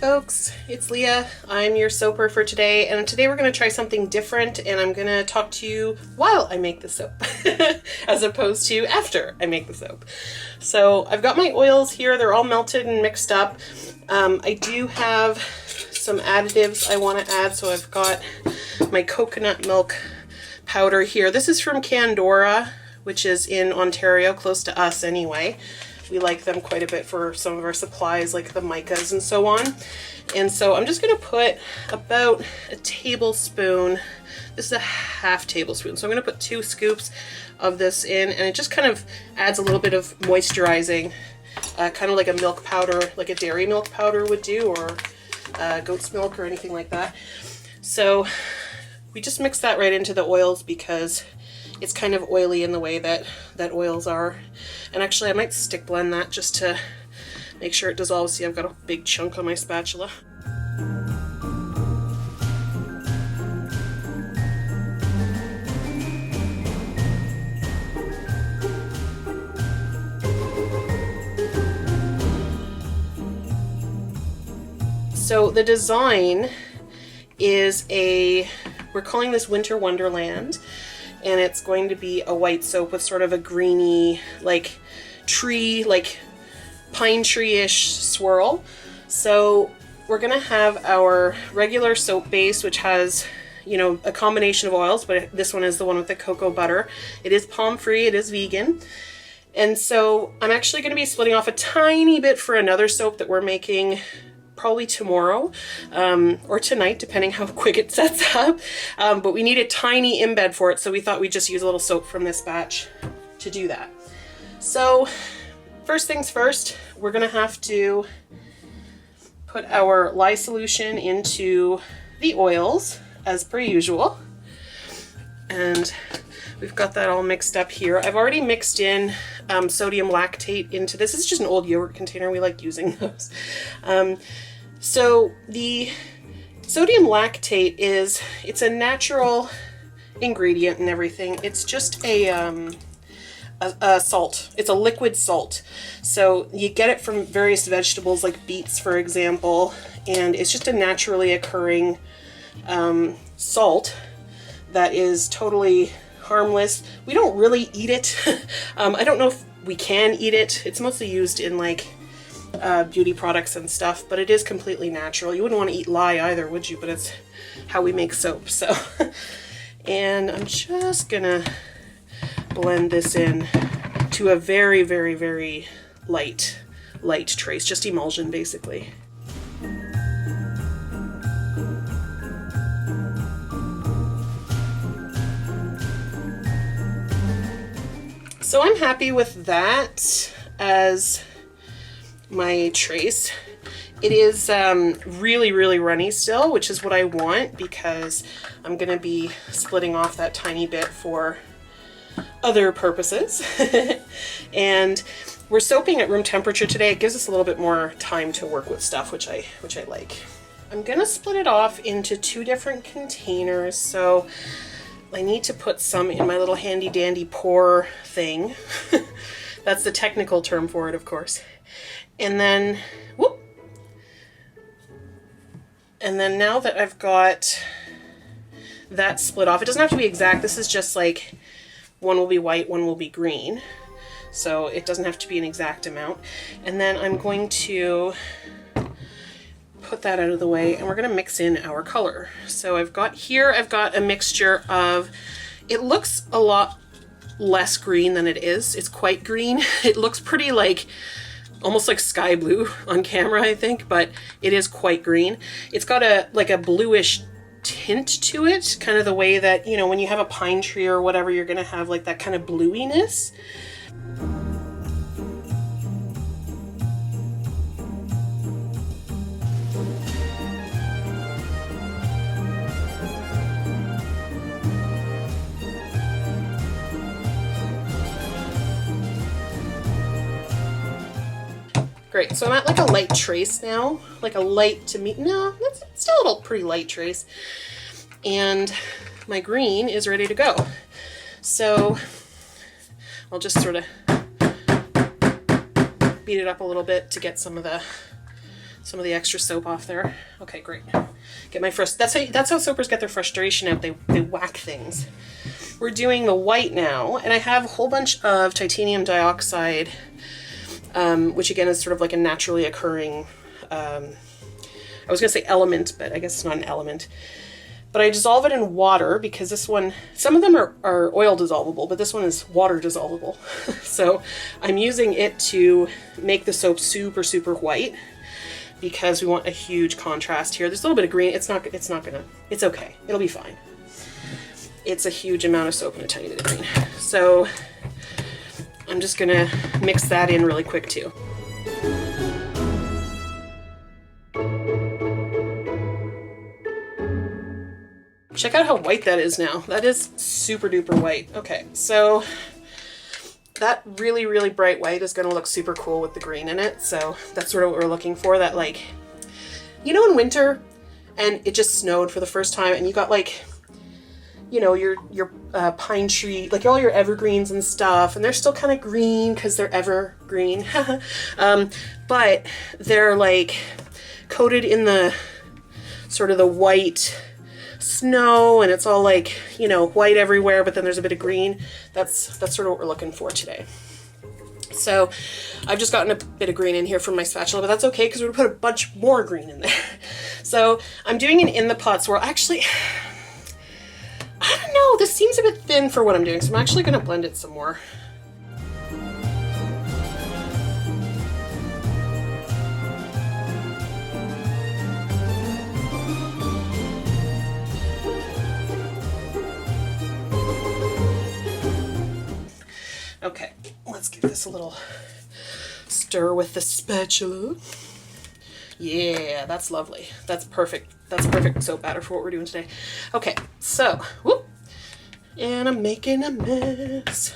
folks, it's Leah. I'm your soaper for today, and today we're going to try something different, and I'm going to talk to you while I make the soap as opposed to after I make the soap. So I've got my oils here, they're all melted and mixed up. I do have some additives I want to add, so I've got my coconut milk powder here. This is from Candora, which is in Ontario, close to us anyway. We like them quite a bit for some of our supplies like the micas and so on. And so I'm just going to put about a tablespoon. This is a half tablespoon. So I'm going to put 2 scoops of this in, and it just kind of adds a little bit of moisturizing, kind of like a milk powder, like a dairy milk powder would do, or goat's milk or anything like that. So we just mix that right into the oils because it's kind of oily in the way that oils are. And actually I might stick blend that just to make sure it dissolves. See, I've got a big chunk on my spatula. So the design is we're calling this Winter Wonderland. And it's going to be a white soap with sort of a greeny, like tree, like pine tree-ish swirl. So we're gonna have our regular soap base, which has, you know, a combination of oils, but this one is the one with the cocoa butter. It is palm-free, it is vegan. And so I'm actually gonna be splitting off a tiny bit for another soap that we're making probably tomorrow or tonight, depending how quick it sets up. But we need a tiny embed for it, so we thought we'd just use a little soap from this batch to do that. So first things first, we're gonna have to put our lye solution into the oils as per usual. And we've got that all mixed up here. I've already mixed in sodium lactate into this. This is just an old yogurt container. We like using those. So the sodium lactate it's a natural ingredient and everything. It's just a salt. It's a liquid salt. So you get it from various vegetables like beets, for example, and it's just a naturally occurring salt that is totally harmless. We don't really eat it. I don't know if we can eat it. It's mostly used in like beauty products and stuff, but it is completely natural. You wouldn't want to eat lye either, would you? But it's how we make soap. So, and I'm just gonna blend this in to a very, very, very light trace, just emulsion basically. So I'm happy with that as my trace. It is really, really runny still, which is what I want because I'm gonna be splitting off that tiny bit for other purposes. And we're soaping at room temperature today. It gives us a little bit more time to work with stuff, which I like. I'm gonna split it off into 2 different containers. So I need to put some in my little handy dandy pour thing. That's the technical term for it, of course. And then, whoop. And then now that I've got that split off, it doesn't have to be exact. This is just like one will be white, one will be green. So it doesn't have to be an exact amount. And then I'm going to put that out of the way, and we're going to mix in our color. So I've got a mixture of, it looks a lot less green than it is. It's quite green. It looks pretty like almost like sky blue on camera, I think, but it is quite green. It's got like a bluish tint to it, kind of the way that, you know, when you have a pine tree or whatever, you're going to have like that kind of bluiness. Great, so I'm at like a light trace now, like a light to no, that's still a little pretty light trace. And my green is ready to go. So I'll just sort of beat it up a little bit to get some of the some of the extra soap off there. Okay, great. Get my first, that's how soapers get their frustration out. They whack things. We're doing the white now, and I have a whole bunch of titanium dioxide, which again is sort of like a naturally occurring, I was gonna say element, but I guess it's not an element. But I dissolve it in water because this one, some of them are oil dissolvable, but this one is water dissolvable. So I'm using it to make the soap super, super white because we want a huge contrast here. There's a little bit of green. It's okay. It'll be fine. It's a huge amount of soap and a tiny bit of green. So I'm just gonna mix that in really quick too. Check out how white that is now. That is super duper white. Okay, so that really, really bright white is gonna look super cool with the green in it. So that's sort of what we're looking for. That, like, you know, in winter and it just snowed for the first time and you got like, you know, your pine tree, like all your evergreens and stuff, and they're still kind of green because they're evergreen. But they're like coated in the sort of the white snow, and it's all like, you know, white everywhere, but then there's a bit of green. That's sort of what we're looking for today. So I've just gotten a bit of green in here from my spatula, but that's okay because we're gonna put a bunch more green in there. So I'm doing it in the pot swirl. Actually, I don't know, this seems a bit thin for what I'm doing, so I'm actually gonna blend it some more. Okay, let's give this a little stir with the spatula. Yeah, that's lovely. That's perfect. That's perfect soap batter for what we're doing today. Okay, so, whoop. And I'm making a mess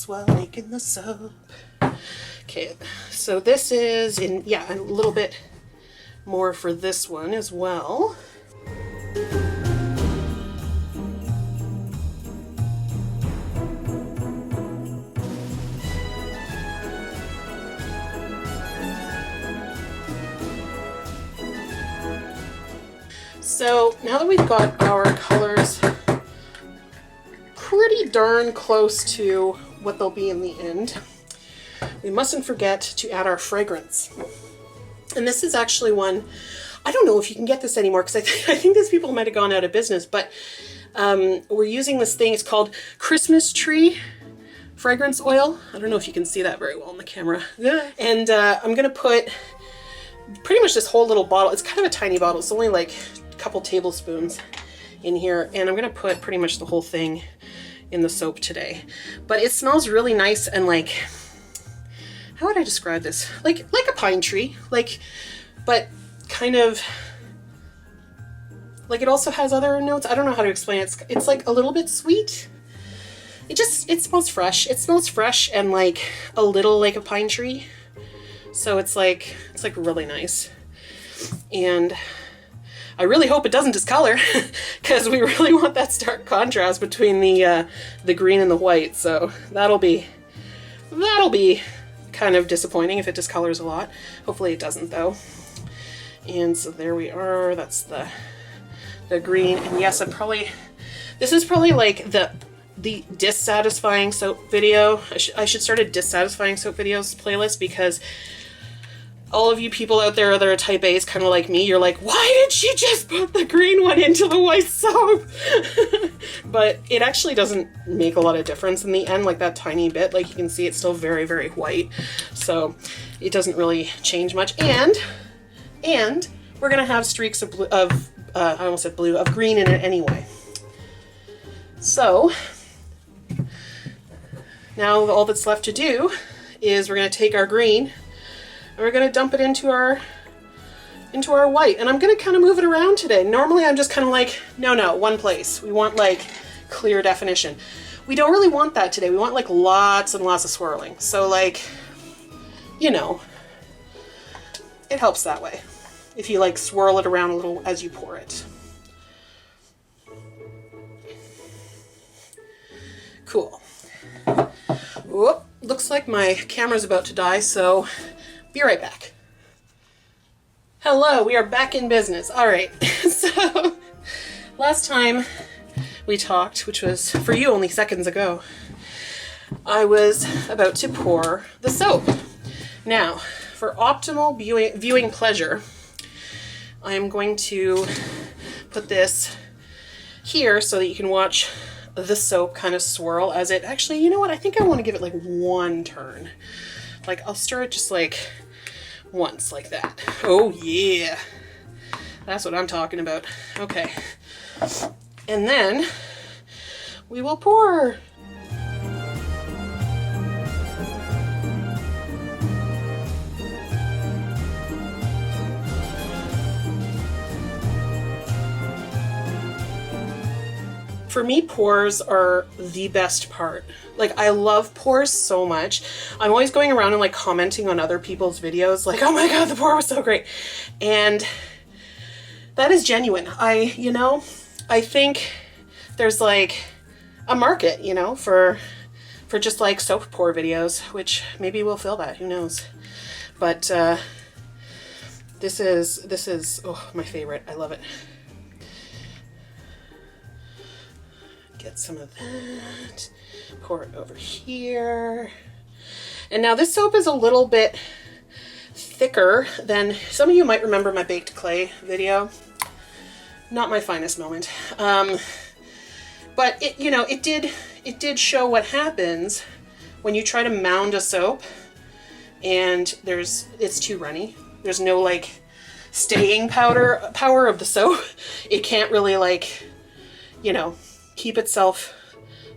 while making the soap. Okay, so this is in, yeah, a little bit more for this one as well. So now that we've got our colors pretty darn close to what they'll be in the end, we mustn't forget to add our fragrance. And this is actually one, I don't know if you can get this anymore because I think these people might have gone out of business, but we're using this thing. It's called Christmas Tree Fragrance Oil. I don't know if you can see that very well in the camera. Yeah. And I'm gonna put pretty much this whole little bottle. It's kind of a tiny bottle. It's only like couple tablespoons in here, and I'm gonna put pretty much the whole thing in the soap today. But it smells really nice and like, how would I describe this? Like a pine tree, like, but kind of like it also has other notes. I don't know how to explain it. It's like a little bit sweet. It smells fresh. It smells fresh and like a little like a pine tree. So it's like really nice. And I really hope it doesn't discolor because we really want that stark contrast between the green and the white. So that'll be kind of disappointing if it discolors a lot. Hopefully it doesn't though. And so there we are. That's the green. And yes, this is probably like the dissatisfying soap video. I should start a dissatisfying soap videos playlist because all of you people out there that are type A's kind of like me, you're like, why did she just put the green one into the white soap? But it actually doesn't make a lot of difference in the end, like that tiny bit. Like you can see it's still very, very white. So it doesn't really change much. And we're gonna have streaks of blue, I almost said blue, of green in it anyway. So now all that's left to do is we're gonna take our green and we're going to dump it into our white. And I'm going to kind of move it around today. Normally I'm just kind of like, no, one place. We want like clear definition. We don't really want that today. We want like lots and lots of swirling. So like, you know, it helps that way. If you like swirl it around a little as you pour it. Cool. Whoop, looks like my camera's about to die, so be right back. Hello, we are back in business. All right, so last time we talked, which was for you only seconds ago, I was about to pour the soap. Now, for optimal viewing pleasure, I am going to put this here so that you can watch the soap kind of swirl as it actually, you know what, I think I want to give it like one turn. Like I'll stir it just like once like that. Oh yeah, that's what I'm talking about. Okay, and then we will pour. For me, pours are the best part. Like, I love pours so much. I'm always going around and like commenting on other people's videos like, oh my god, the pour was so great. And that is genuine. I think there's like a market, you know, for just like soap pour videos, which maybe we'll fill that, who knows. But this is oh, my favorite. I love it. Get some of that, pour it over here. And now this soap is a little bit thicker than, some of you might remember my baked clay video. Not my finest moment. But it, you know, it did show what happens when you try to mound a soap and it's too runny. There's no like staying power of the soap. It can't really like, you know, keep itself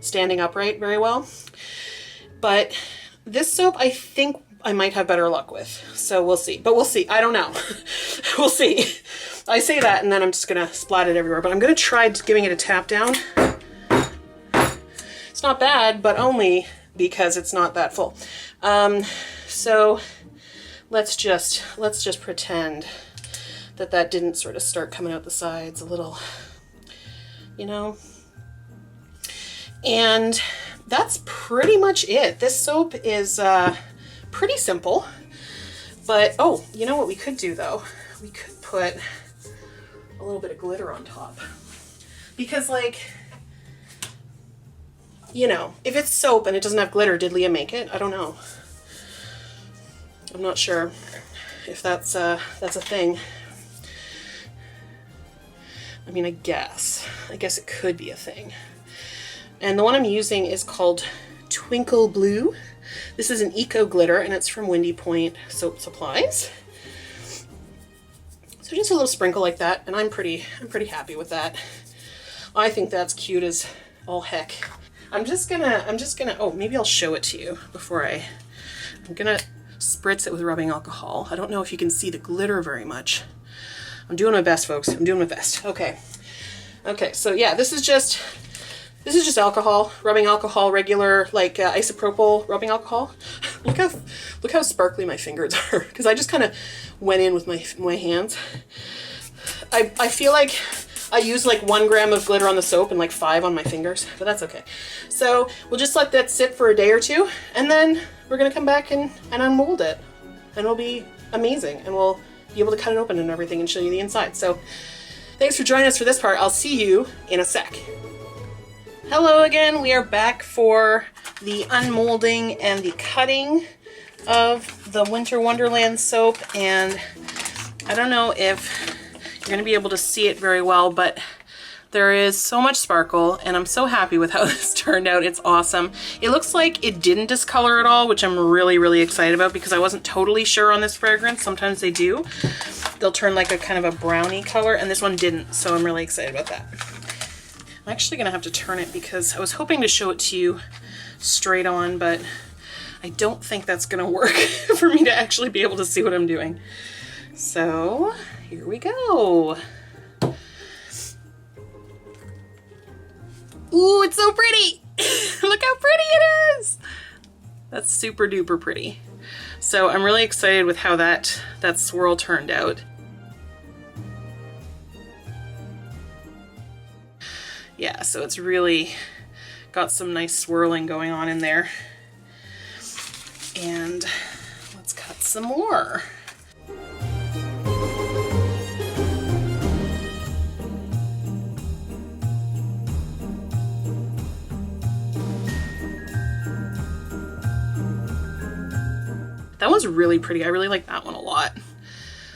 standing upright very well. But this soap, I think I might have better luck with. So we'll see. But we'll see. I don't know. We'll see. I say that and then I'm just going to splat it everywhere. But I'm going to try giving it a tap down. It's not bad, but only because it's not that full. So let's just pretend that didn't sort of start coming out the sides a little, you know. And that's pretty much it. This soap is pretty simple, but oh, you know what we could do though? We could put a little bit of glitter on top, because like, you know, if it's soap and it doesn't have glitter, did Leah make it? I don't know. I'm not sure if that's a thing. I mean, I guess it could be a thing. And the one I'm using is called Twinkle Blue. This is an eco glitter and it's from Windy Point Soap Supplies. So just a little sprinkle like that, and I'm pretty happy with that. I think that's cute as all heck. I'm just gonna, oh, maybe I'll show it to you before I'm gonna spritz it with rubbing alcohol. I don't know if you can see the glitter very much. I'm doing my best, folks. I'm doing my best. Okay, so yeah, this is just alcohol, rubbing alcohol, regular like isopropyl rubbing alcohol. Look how sparkly my fingers are, because I just kind of went in with my hands. I feel like I used like 1 gram of glitter on the soap and like 5 on my fingers, but that's okay. So we'll just let that sit for a day or two, and then we're gonna come back and unmold it, and it'll be amazing, and we'll be able to cut it open and everything and show you the inside. So thanks for joining us for this part. I'll see you in a sec. Hello again, we are back for the unmolding and the cutting of the Winter Wonderland soap, and I don't know if you're going to be able to see it very well, but there is so much sparkle and I'm so happy with how this turned out. It's awesome. It looks like it didn't discolor at all, which I'm really excited about because I wasn't totally sure on this fragrance. Sometimes they do. They'll turn like a kind of a brownie color, and this one didn't, so I'm really excited about that. I'm actually gonna have to turn it because I was hoping to show it to you straight on, but I don't think that's gonna work for me to actually be able to see what I'm doing. So here we go. Ooh, it's so pretty. Look how pretty it is. That's super duper pretty. So I'm really excited with how that swirl turned out. Yeah, so it's really got some nice swirling going on in there. And let's cut some more. That one's really pretty. I really like that one a lot.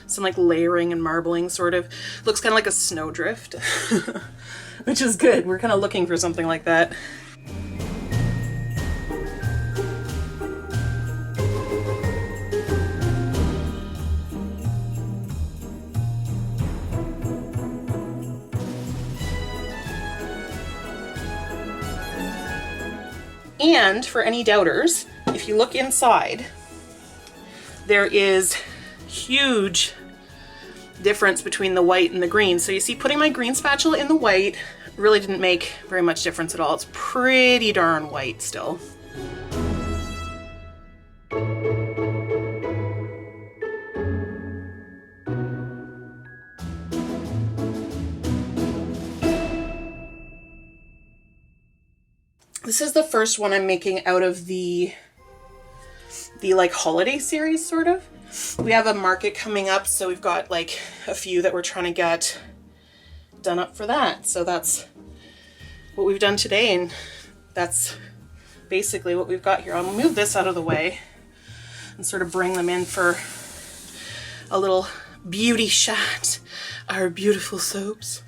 Some like layering and marbling sort of. Looks kind of like a snowdrift, which is good. We're kind of looking for something like that. And for any doubters, if you look inside, there is huge difference between the white and the green. So you see, putting my green spatula in the white really didn't make very much difference at all. It's pretty darn white still. This is the first one I'm making out of the like holiday series, sort of. We have a market coming up, so we've got like a few that we're trying to get done up for that. So that's what we've done today, and that's basically what we've got here. I'll move this out of the way and sort of bring them in for a little beauty shot, our beautiful soaps.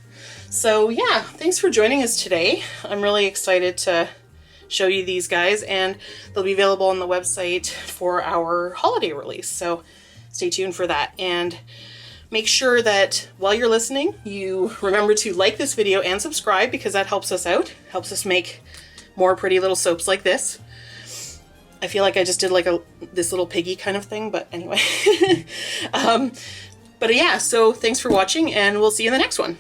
So yeah, thanks for joining us today. I'm really excited to show you these guys, and they'll be available on the website for our holiday release. So stay tuned for that, and make sure that while you're listening, you remember to like this video and subscribe, because that helps us out, helps us make more pretty little soaps like this. I feel like I just did like this little piggy kind of thing, but anyway. But yeah, so thanks for watching, and we'll see you in the next one.